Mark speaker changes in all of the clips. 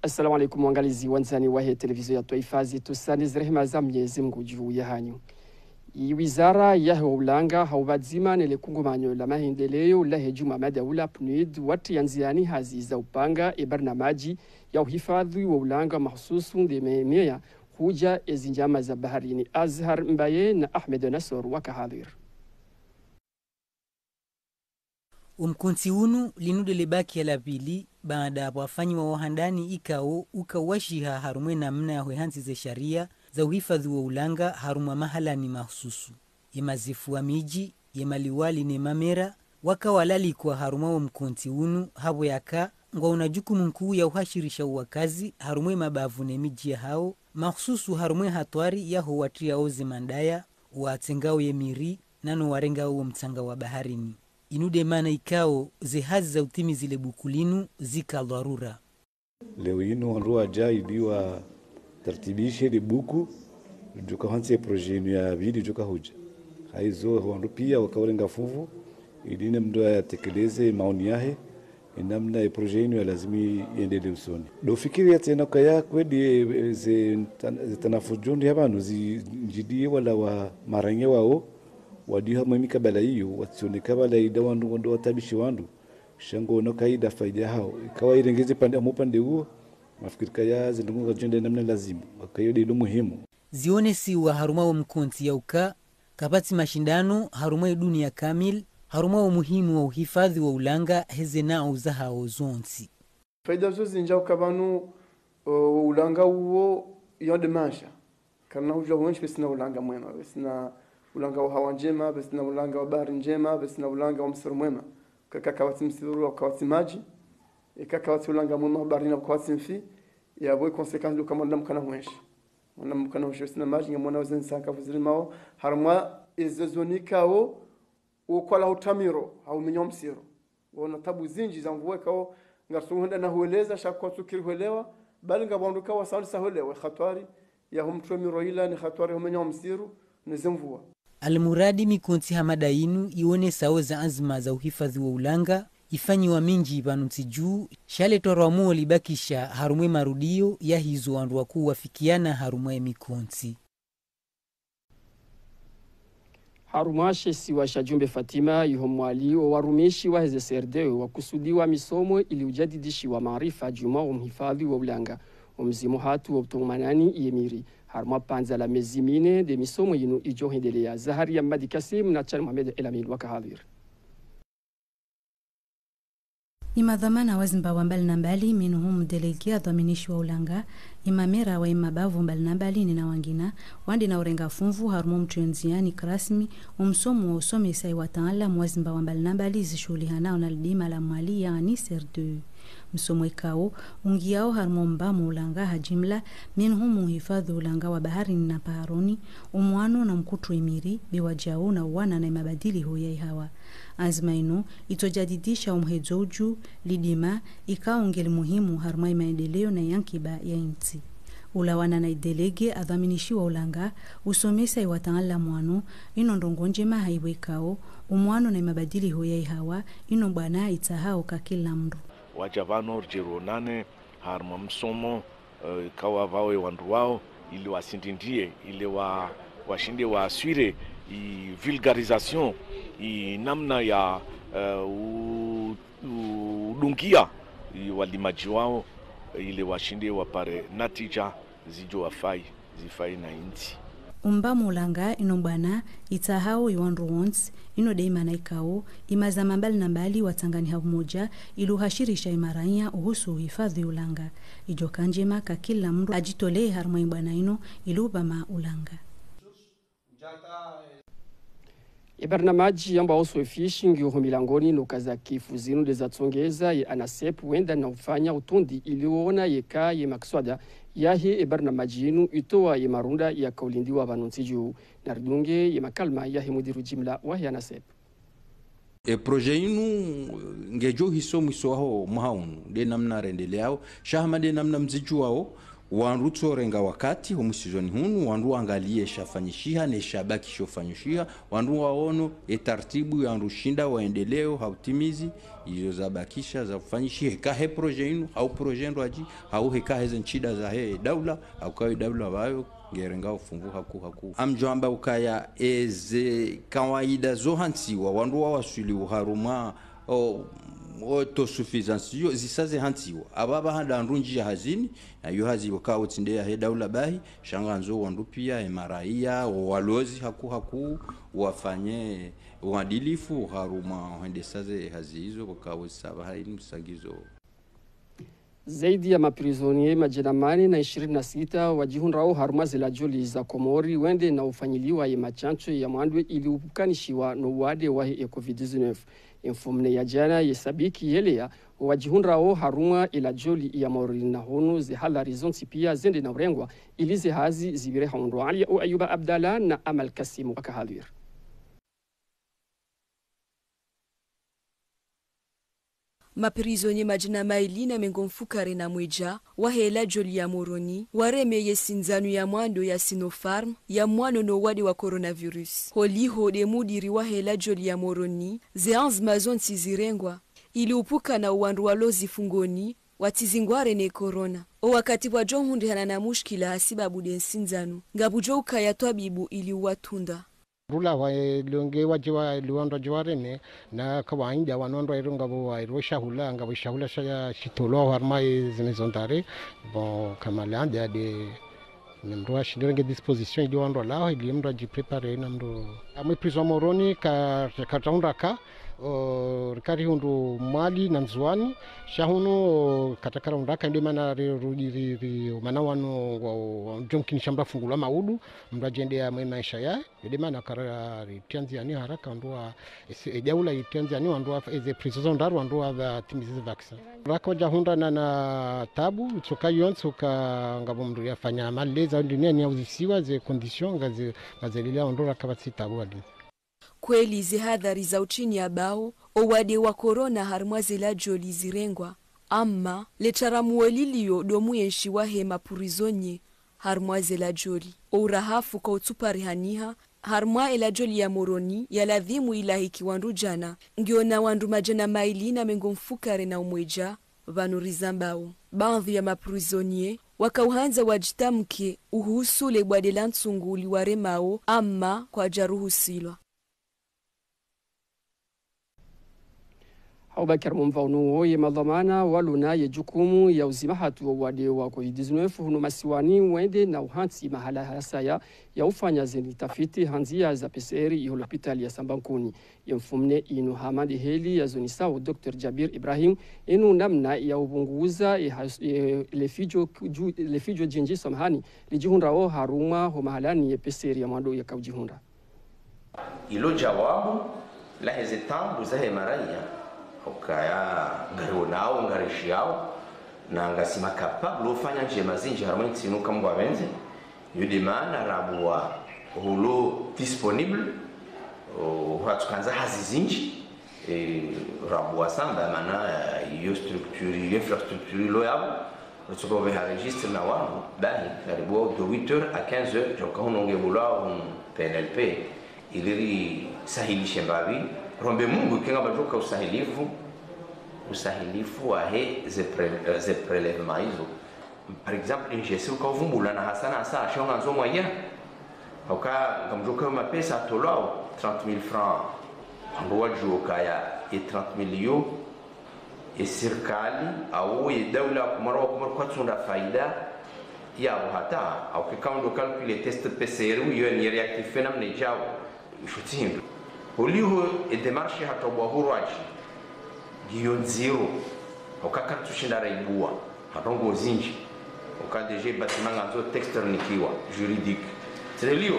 Speaker 1: Assalamu alaikum wangalizi wanzani wa televizio ya Taifa zitusani zirehema za Mwenyezi Mungu juu ya hanyu. Wizara ya ulanga haubadzima nele kungumanyo la maendeleo la hejuma madaula PNUD wati yanziani hazi za upanga barnamaji ya uhifadhi wa ulanga mahususu ndememea huja ezinjama za baharini. Azhar Mbaye na Ahmed Nasor wakahadhir.
Speaker 2: Umkunti unu linude lebaki ya la pili baada ya wafanyi wa wahandani ikao ukawashiha harumwe na mna ya huehansi ze sharia za uhifadhi wa ulanga harumwa mahala ni mahususu. Yemazifu wa miji, yemaliwali ni mamera, wakawalali kwa harumwa wa mkunti unu hapo yaka ngwa unajukumu mkuu ya uhashirisha uwakazi harumwe mabavu ne miji ya hao, mahususu harumwe hatuari ya huwatria ozi mandaya, uatengao yemiri, nano warenga uo mtanga wa baharini. Inude mana ikao zehazi za utimi zile bukulinu zika dharura.
Speaker 3: Leo inu wanrua jai liwa tartibishe li buku joka hansi projenu ya vidi joka huja. Haizo wanru pia wakawalenga fuvu idine mdo ya tekeleze maoni yahe inamna projenu ya lazimi yendele usoni. Do fikiri ya tena kaya kwedi ze tanafujundi habanu zijidie wala wa maranye wao wadiha mwemika bala hiyo watsione bala ida wandu ndo watabishi wandu shango no kaida faida hao ikawa irengeze pande amupande huo mafikiri kaya zindungu jende namna lazima wakayo ndio muhimu
Speaker 2: zione si wa haruma wa mkonti ya uka kapati mashindano haruma dunia kamil haruma wa muhimu wa uhifadhi wa ulanga hezena uzaha ozonsi
Speaker 4: faida zote njao kabanu ulanga huo yode masha kana huja wenshi besina ulanga mwema besina ulanga wa hawa njema, basi na ulanga wa bahari njema, basi na ulanga wa msiru mwema. Kakawati msiru wa kawati maji, kakawati ulanga mwema bahari na kawati mfi, ya boy konsekansi kama ndam kana mwenshi. Ndam kana mwenshi basi na maji ya mwana wazen sanka vizuri mao, harma izozonika o ukola utamiro, au minyom msiru. Wana tabu zinji za mvua kao ngarsuhunda na hueleza shakwa tukiri huelewa, bali ngabanduka wa salisa huelewa khatwari ya humtromiro ila ni khatwari huminyom msiru nizimvua.
Speaker 2: Almuradi mikonti hamada inu ione sao za azma za uhifadhi wa ulanga ifanyi wa minji ipanuti juu shale torwamuo libakisha harumwe marudio ya hizo wandu wakuu wafikiana harumwe mikonti.
Speaker 1: Harumashe siwa shajumbe Fatima yuhomwali wa warumishi wa heze serdeo wa kusudiwa misomo ili ujadidishi wa maarifa juma wa mhifadhi wa ulanga umzimu hatu wa utomanani yemiri. Harma panza la mezimine de misomo yinu ijo hindelea. Zahari ya Madi Kasim na Chan Mohamed Elamil wakahadhir.
Speaker 5: Ima dhamana wazimba wa mbali na mbali minuhumu delegia dhaminishi wa ulanga imamera wa imabavu mbali na mbali nina wangina wandi na urenga funvu harumu mtuenziani krasmi umsomu wa usomi isai wa taala mwazimba wa mbali na mbali zishuli hanao na lidima la mwali ya aniserdeu. Msomo ikao ungiao harmombamu ulanga hajimla minuhumu hifadhi ulanga wa bahari na paharoni umwano na mkutu emiri biwajao na uwana na imabadili huya ihawa. Azma inu itojadidisha umhezoju lidima ikao ngeli muhimu harmai maendeleo na yankiba ya inti. Ulawana na idelege adhaminishiwa ulanga usomesa iwataala mwano ino ndongonjema haiwekao umwano na imabadili huya ihawa ino bwana itahao kakila mru.
Speaker 6: Wajavano jironane harma msomo kawa vawe wandu wao ili wasindindie ili washinde waswire i vulgarisation i namna ya udungia walimaji wao ili washinde wapare natija zijo wafai zifai na inti.
Speaker 5: Umbamu ulanga inobana itahao iwandu wons ino deima na ikao imazama mbali na mbali watangani hau moja ilu hashirisha imaranya uhusu uhifadhi ulanga ijoka njema kakila mru ajitolee harma ibana ino ilu bama ulanga.
Speaker 1: Barnamaji yamba oso fishing yuho milangoni nukaza kifu zinu deza tsongeza ye ANASEP wenda na ufanya utundi iliona yeka ye makswada yahi barnamaji yinu itoa ye marunda ya kaulindiwa banunsi juu naridunge ye makalma yahi mudiru jimla wahi ANASEP.
Speaker 7: Projet yinu ngejo hiso mwiso waho mahaunu de namna rendeleao shahama de namna mziju wao wandu tsorenga wakati homusizoni hunu wandu angalie shafanyishiha ne shabaki shofanyishiha wandu waono etartibu yandu shinda waendeleo hautimizi hizo zabakisha za kufanyishiha kahe proje inu au proje ndwaji au hekahe zenchida za he daula au kawe daula wayo ngerenga ufungu haku amjamba ukaya eze kawaida zo hansiwa wandu wasuli uharuma autosuffisance yo zisaze hantiwa ababa handa ndunji hazini na yo hazi wakao tindea he daula bahi shanganzo wandu pia emaraia walozi haku wafanye uadilifu haruma hende saze hazi hizo wakao saba haini msagizo.
Speaker 1: Zaidi ya maprizonie majenamani na 26 wajihundrao haruma zila joli za Komori wende na ufanyiliwa ya machancho ya mwandwe ili upukanishiwa no wade wahe ya COVID-19. Infumne ya jana yesabiki yelea wajihundrao haruma ila joli ya Mori na honu ze halari zonti pia zende na urengwa ili ze hazi zibire haundu Ali au Ayuba Abdallah na Amal Kasimu akahadir.
Speaker 8: Maprizonye majina maili na mengomfukare na mweja wahela joli ya Moroni wareme yesinzanu ya mwando ya Sinopharm ya mwano no wade wa coronavirus holiho de mudiri wahela joli ya Moroni zeanz mazon tizirengwa ili upuka na uwandu walozi fungoni watizingware ne corona o wakati wa jonhundi hana na mushkila asibabu de sinzanu ngabujo ukaya twabibu ili watunda
Speaker 9: rula wa longe wajiwa luondo jwarene na kawaida wanondo irunga bo irosha hula ngabo shahula sha shitolo harmai zimezondare bon kamalanda de nemro ashindenge disposition ili wando lao ili mro jiprepare na mro amwe prison Moroni ka taunda ka rikari hundu mali na mzuani shahunu katakara undaka ndi mana rudi mana wanu jonkin shamba fungula maudu mrajende ya maisha ya ndi mana kara ritianziani haraka ndua ejaula ritianziani ndua eze prison ndaru ndua za timizi vaccine rako jahunda na tabu tsoka yonso ka ngabo mndu yafanya maleza dunia ni uzisiwa ze condition gazelila ndora kabati tabu ali
Speaker 8: kweli zihadhari za uchini ya bao owade wa corona harmwaze la joli zirengwa amma letaramuolilio domu yenshiwa hema purizonye harmwaze la joli ourahafu kwa utupari haniha harmwa ela joli ya Moroni ya ladhimu ilahi kiwandu jana ngiona wandu majana maili na mengomfukare na umweja vanurizambao baadhi ya mapurizonye wakauhanza wajitamke uhusule bwade la nsungu liwaremao amma kwa jaruhusilwa.
Speaker 1: Abubakar Mumvaunuo ye madhamana waluna ye jukumu ya uzimahatu wa wade wa COVID-19 hunu masiwani wende na uhansi mahala hasaya ya ufanya zeni tafiti hanzia za PCR ya hospitali ya Sambankuni ya mfumne inu hamadi heli ya zonisao Dr. Jabir Ibrahim inu namna ya ubunguza lefijo jinji samhani lijihundrao haruma ho mahalani ya PCR ya mwando ya kaujihundra
Speaker 10: ilo jawabu la hezetambu zahe maraya okaya ngaronao ngarishiao na ngasima capable ufanya njema zinji harumwe tsinuka mwa benze yudimana rabwa hulu disponible hatukanza hazizinji rabwa samba mana yo structure infrastructure lo yabo tukobe ha registre na wao bahi karibu de 8h à 15h joka hononge bula PNLP iliri sahili shembavi rombe Mungu kinga bajoka usahilifu wa he ze prelevement hizo par exemple injection kwa vumbula na hasana sa shonga nzo moyen oka kamjoka mapesa tolao 30,000 francs ndo joka ya 30,000 yo serikali au dawla kumara kwa tunda faida ya hata au kama ndo calculer test PCR yo ni reactif phénomène jao shutindo Oliho e demarche hatobwa hurwaji giyon zero okakatu shinda raibua hatongo zinji okadeje batimanga nzo texter nikiwa juridique trelio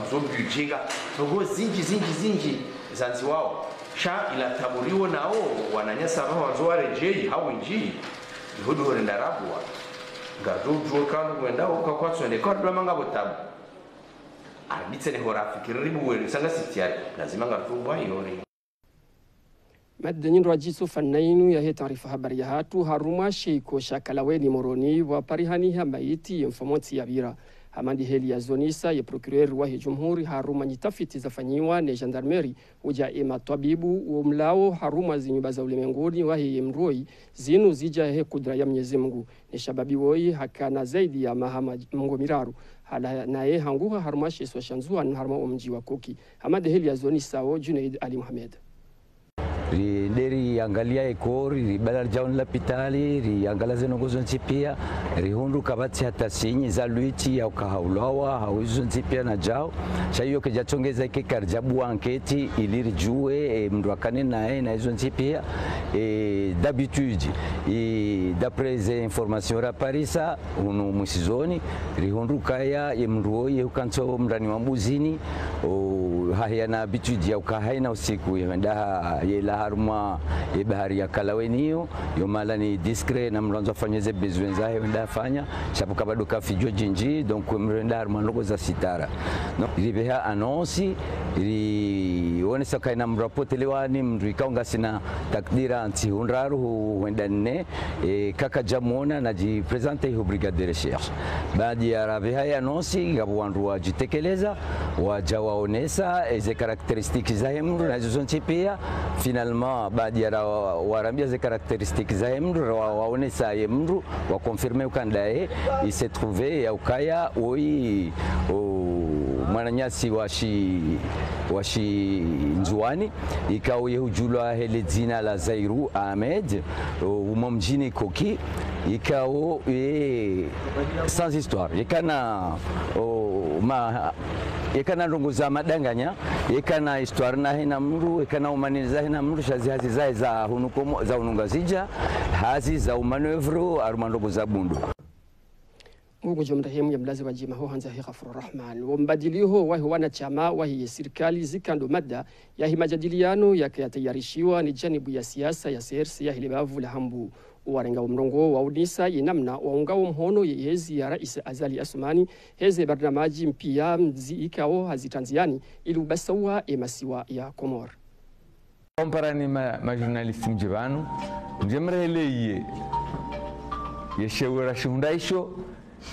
Speaker 10: nzo budget togo zinji zanzi wao sha ila tabuliwa nao wananyasa roho nzo warejei hawinji ihudu rendarabwa gajojo kanu kwenda okakwatso ne kodwa manga botabu arbitse ne hora fikiribu wenu sanga sitiari lazima ngartumba yori
Speaker 1: Maddenyin rajisu fannainu ya taarifa habari ya hatu haruma sheiko shakalaweni moroni wa parihani ha maiti ya mfamoti ya bira. Hamandi heli ya zonisa ya procureur wa jumhuri haruma nyitafiti zafanyiwa ne gendarmeri uja ema tabibu umlao haruma zinyuba za ulimenguni wa mroi zinu zija kudra ya Mwenyezi Mungu ne shababi woi hakana zaidi ya mahama Mungu miraru hala nae hanguha haruma sheswa shanzua na haruma mji wa Koki. Hamandi heli ya zonisa o Junaid Ali Mohamed
Speaker 11: ri angalia ekori ri badal jaun lapitali ri angala zenongozo ntipia ri hundu kabati hata sinyi za luiti ya ukahaulawa hawizo ntipia na jao shayo kejatongeza ke karjabu anketi ili rijue mndu akane nae na hizo ntipia d'habitude d'après les informations ra parisa unu musizoni ri hundu kaya mndu ye ukanso mrani wa mbuzini haya na habitude ya ukahaina usiku yenda yela haruma bahari ya Kalawenio yomala ni discret na mlanzo afanyeze besoin zae wenda fanya chapo kabado kafijo jinji donc mrenda haruma ndogo za sitara no ilibeha annonce ili onesa kaina mrapotelewa ni mrikaunga sina takdira anti hunraru wenda ne kaka jamona na ji presente ho brigade de recherche baadhi ya rabeha annonce ngabo wandu wajitekeleza wajawaonesa eze karakteristiki za hemru na hizo pia finalement baadhi ya warambia ze karakteristiki za hemru waonesa hemru wa confirmer ukandae il s'est trouvé ya ukaya oi mwananyasi washi nzuani ikao yehujulwa hele jina la Zairu Ahmed umomjini Koki ikao sans histoire ikana yekana ndongoza madanganya yekana histoire na hina mru yekana umaniza hina mru shazihazi zae za hunukomo za unungazija hazi za umanevro arumandongo za bundu
Speaker 1: Mungu jomrehemu ya mlazi wa jima ho hanza hi Ghafur Rahman wambadiliho wahi wanachama wahi serikali zikando mada ya himajadiliano yakatayarishiwa ni janibu ya siasa ya CRC ya hilibavu la hambu warenga umrongo wa unisa inamna waungao mhono yezi ya Rais Azali Asumani heze barnamaji mpia mzi ikao hazitanziani ili ubasawa emasiwa ya Komor.
Speaker 12: Komparani ma journalisti mjibanu mjemrehele yeshewera shundaisho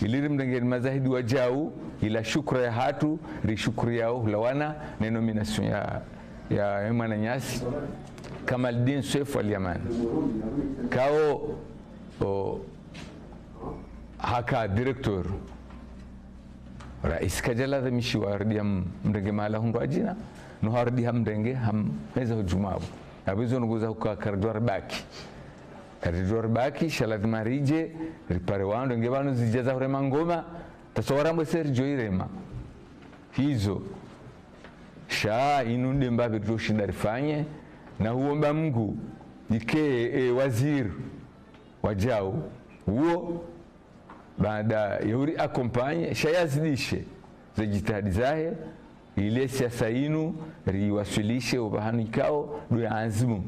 Speaker 12: iliri mdengeni mazahidi wajau ila shukra ya hatu ri shukri yao lawana na nomination ya Mwananyasi Kamaldin Seif Al-Yaman kao haka director rais kajala da mishi wardi mdenge mala hundu ajina no hardi mdenge meza hujumabu abizo nguza kwa kardwar baki shalat marije ripare wando ngebano zijaza urema ngoma tasawara mwe Sergio irema hizo sha inunde mbabe tushinda rifanye na huomba Mungu ike waziri wajao huo baada ya uri akompanye shayazidishe za jitihadi zahe ile siasa inu riwasilishe ubahanu ikao duya azimu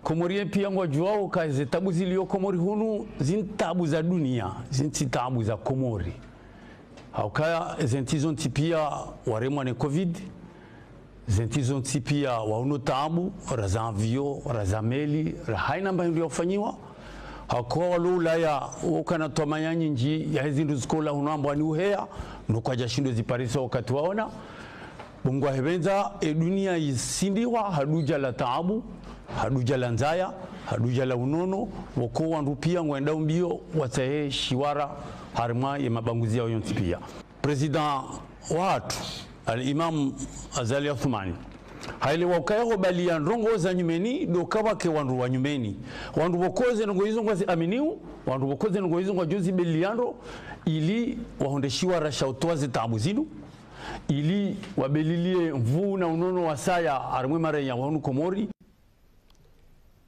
Speaker 13: Komorien pia ngwajuao kaze tabu zilio Komori hunu zintabu za dunia zintitabu za Komori haukaya zentizon tipia waremwa ne covid zentizon tipia wauno tabu raza avio raza meli haina mba ndio ufanyiwa hakuwa walula ya ukana tomanyanyi nji ya hizi nduzikola hunambo ni uhea nuko jashindo ziparisa wakati waona bungwa hebenza dunia isindiwa haduja la taabu haduja la nzaya haduja la unono wako wandu pia ngwenda mbio watahe shiwara harima ya mabanguzi yao yonti pia president watu al-Imam Azali Athumani haile wakayo bali ya ndongo za nyumeni dokawa ke wandu wa nyumeni wandu bokoze ngo hizo ngwazi aminiu wandu bokoze ngo hizo ngwajozi beliando ili wahondeshiwa rasha utoaze tabu zinu ili wabelilie mvu na unono wa saya arimwe mare ya wanu Komori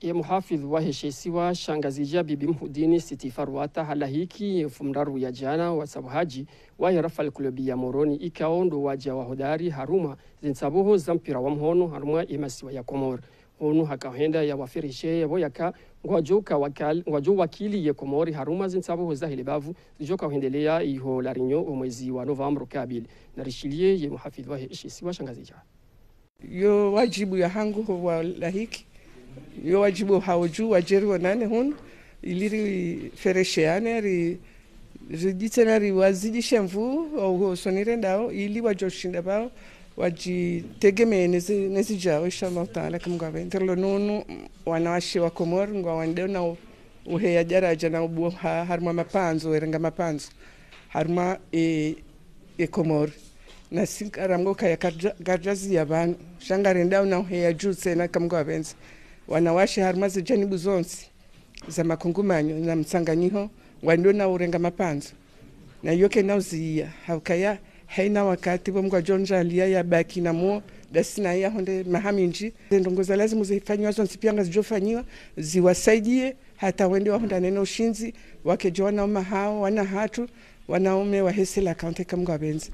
Speaker 1: ya muhafidh wa heshesiwa shangazija bibi mhudini Siti Farwata halahiki fumraru ya jana wa sabuhaji wa yarafal klubi ya Moroni ikaondo waja wa hodari haruma zinsabuho zampira wa mhono haruma imasiwa ya Komor honu hakahenda ya wafirishe ya boyaka ngwajo wakili ya Komori haruma zinsabuho za hilibavu zijoka uhendelea iho larinyo umwezi wa Novembro kabil na rishilie ya muhafidh wa heshesiwa shangazija
Speaker 14: yo wajibu ya hangu wa lahiki yo wajibu hauju wajeri wanane hun iliri feresheane rijitena riwazidishe mvu au sonire ndao ili wajoshinda bao wajitegemee nezi jao inshallah taala kumgabe nterlo nunu wanawashi wa Komor ngwa wandeo na uheya daraja na ubu harma mapanzo erenga mapanzo harma Komor na sinkaramgo kaya garjazi yaban shangare ndao na uheya jutse na kumgabe wanawashi harma zijanibu zonsi za makungumanyo na msanganyiho wandeo na urenga mapanzo na yoke na uzia haukaya haina wakati wa mgwa jonja alia ya baki na muo dasina ya honde mahaminji ndongoza lazima zifanywa zonsi pia ngazijofanywa ziwasaidie hata wende wa honda neno ushinzi wakejona mahao wana hatu wanaume wa hesela kaunti kamgwa benzi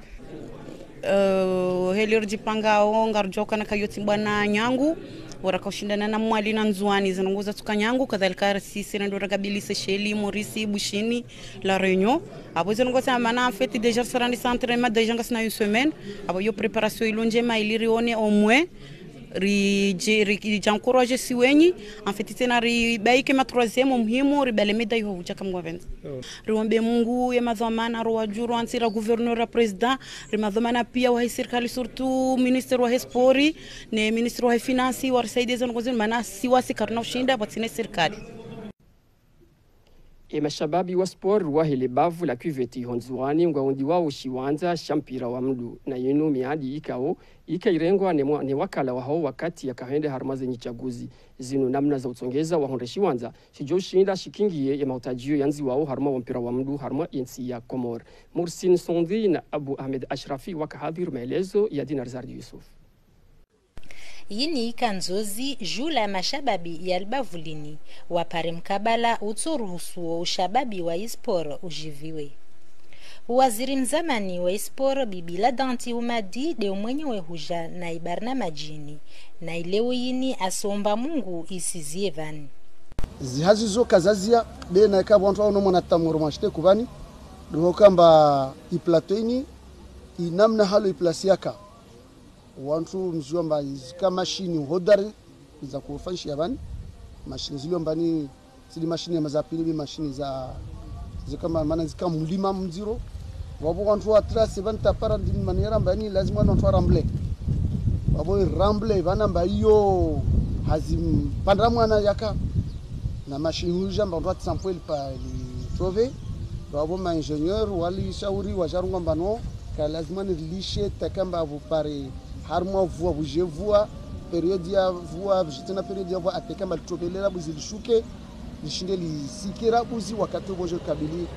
Speaker 15: helio jipangao ngarjoka na kayoti bwana nyangu warakaoshindana na mwali na nzuani zinongoza tukanyangu kadhalika sisi na ndora kabilisa sheli morisi bushini la réunion abo zinongoza mana fête déjà sarani centre ma déjà ngasna une semaine abo yo préparation ilonje ma ilirione au moins ri encourager siwenyi en fait tena ri baike ma troisième muhimu ri balemeda yo huja kamwa venza riombe Mungu ya madhamana ro wajuru ansira gouverneur na president ri madhamana pia wa serikali surtout ministre wa sport ne ministre wa finance wa saidi zon gozin mana siwasi karna ushinda batine serikali
Speaker 1: mashababi wa sport wahele bavu la kuveti honzuani ngaundi wao shiwanza shampira wa mdu na yenu miadi ikao ikairengwa ni wakala wa hao wakati ya kahende harmaze nyichaguzi zinu namna za utsongeza wa honde shiwanza shijo shinda shikingie ya mautajio yanzi wao harma wa mpira wa mdu harma yensi ya Komor. Mursin Sondi na Abu Ahmed Ashrafi wakahadhir maelezo ya Dinar Zardi Yusuf.
Speaker 16: Yini kanzozi jula mashababi ya albavulini wapare mkabala uturuhusu ushababi wa ispor ujiviwe. Waziri mzamani wa ispor Bibila Danti Umadi de mwenyewe huja na ibarna majini na ileo yini asomba Mungu isizie vani.
Speaker 17: Zihazizo kazazia be na kabonto ono mwana tamuru mashite kubani do kamba iplatoini inamna halo iplasiaka wantu mziomba kama mashini hodari za kufanyia bani mashini ziliomba ni zili mashini ya mazapili mashini za kama maana zika mlima mziro wabo wantu wa trase banta para di maniera bani lazima wantu ramble wabo ramble bana mba hiyo hazim pandra mwana yaka na mashini huja mba watu sample pa trouver wabo ma ingénieur wali shauri wa jarunga mbano ka lazima nilishe takamba vupare harmo vua bujevua periode ya vua jitena periode ya vua atekamba litobelera buzilishuke lishinde lisikira buzi wakati bojo kabili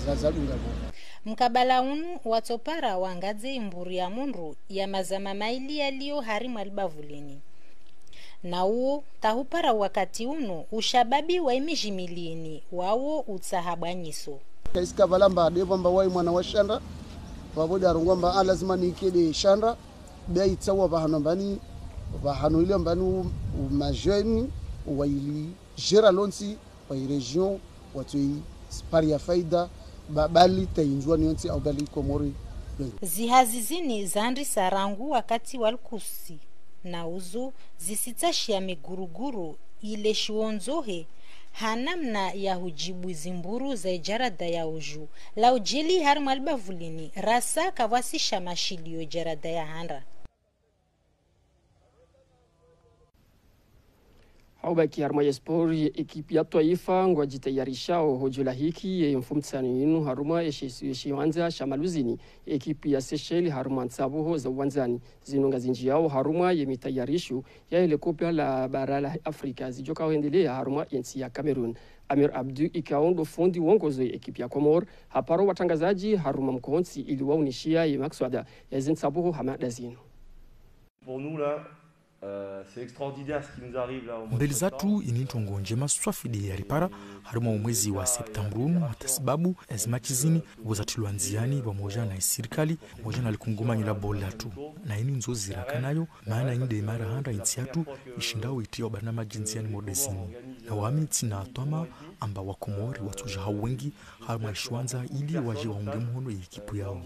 Speaker 17: zazalunga
Speaker 16: mkabala unu watopara wangadze imburi ya mundu ya mazama maili yalio harimu albavulini na uo tahupara wakati unu ushababi wa imijimilini wao utsahabwanyiso
Speaker 17: kaisika valamba devamba wai mwana wa shanda waboda rungomba lazima nikede shanda bia itsawa bahanambani bahano mbanu majeni waili jera lonsi wa region watu spari ya faida babali tainjwa nionsi au bali Komori
Speaker 16: zihazizini zandi sarangu wakati walkusi na uzu zisitashia miguruguru ile shionzohe hanamna ya hujibu zimburu za ijarada ya uju la ujeli harmu albavulini rasa kawasisha mashilio ijarada ya handa
Speaker 1: haubaki harma ya sport ekipi ya taifa ngwa jitayarisha hojula hiki ya mfumtsani inu haruma yeshiwanza shamaluzini ekipi ya Seychelles haruma nsabuho za uwanzani zinunga zinji yao haruma yemitayarishu ya ile kopya la bara la Afrika zijoka hoendelea haruma yensi ya Cameroon. Amir Abdu ikaondo fundi uongozo ya ekipi ya Komor haparo watangazaji haruma mkonsi ili waunishia ya makswada ya zinsabuho hamadazino.
Speaker 18: Pour nous là c'est extraordinaire ce qui nous arrive là au
Speaker 19: mbele zatu inintongo njema swafidi ya ripara haruma umwezi wa Septembrunu matasababu ezimachizini wozatulwanziani pamoja na serikali pamoja na likunguma nyula bolatu na ini nzozira kanayo maana inde mara handa insiatu ishindao itio bana majinziani modesini na wamitsi na atwama amba wa Komori watuja wengi haruma ishwanza ili waje waunge mhono ekipu yao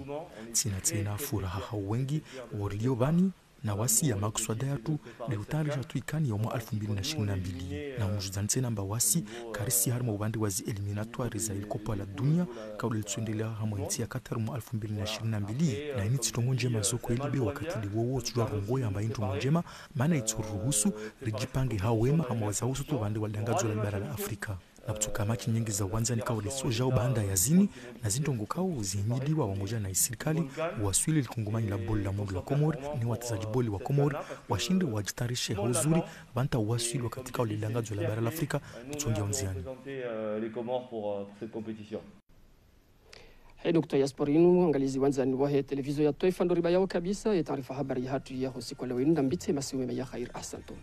Speaker 19: tsina furaha wengi walio bani na wasi ya makuswada yatu liutarisha tu ikani ya mwa 2022 na umjuzani tena mba wasi karisi harma ubandi wazi eliminatoire za ilikopa la dunia kaula litsuendelea hama inti ya Qatar mwa 2022 na ini titongo njema zoko elibe wakati liwowo tujua rongo ya mba intu njema maana ituruhusu rijipange hawema hama wazahusu tu bandi walengadzo la bara la Afrika na kutoka maki nyingi za wanzani kao lesoja au banda ya zini na zindongo kao zihimiliwa wamoja na serikali waswili likungumanyi la boli la mundu la Komori ni watazaji boli wa Komori washinde wajitarishe hauzuri banta waswili wakati kao lilangazo la bara la Afrika kutungia unziani.
Speaker 1: Hey, Dr. Yasporinu, angalizi wanzani wahe televizio ya Taifa ndo riba yao kabisa ya taarifa habari hatu ya usiku leo. Ndambite masiwe ya khair, asante.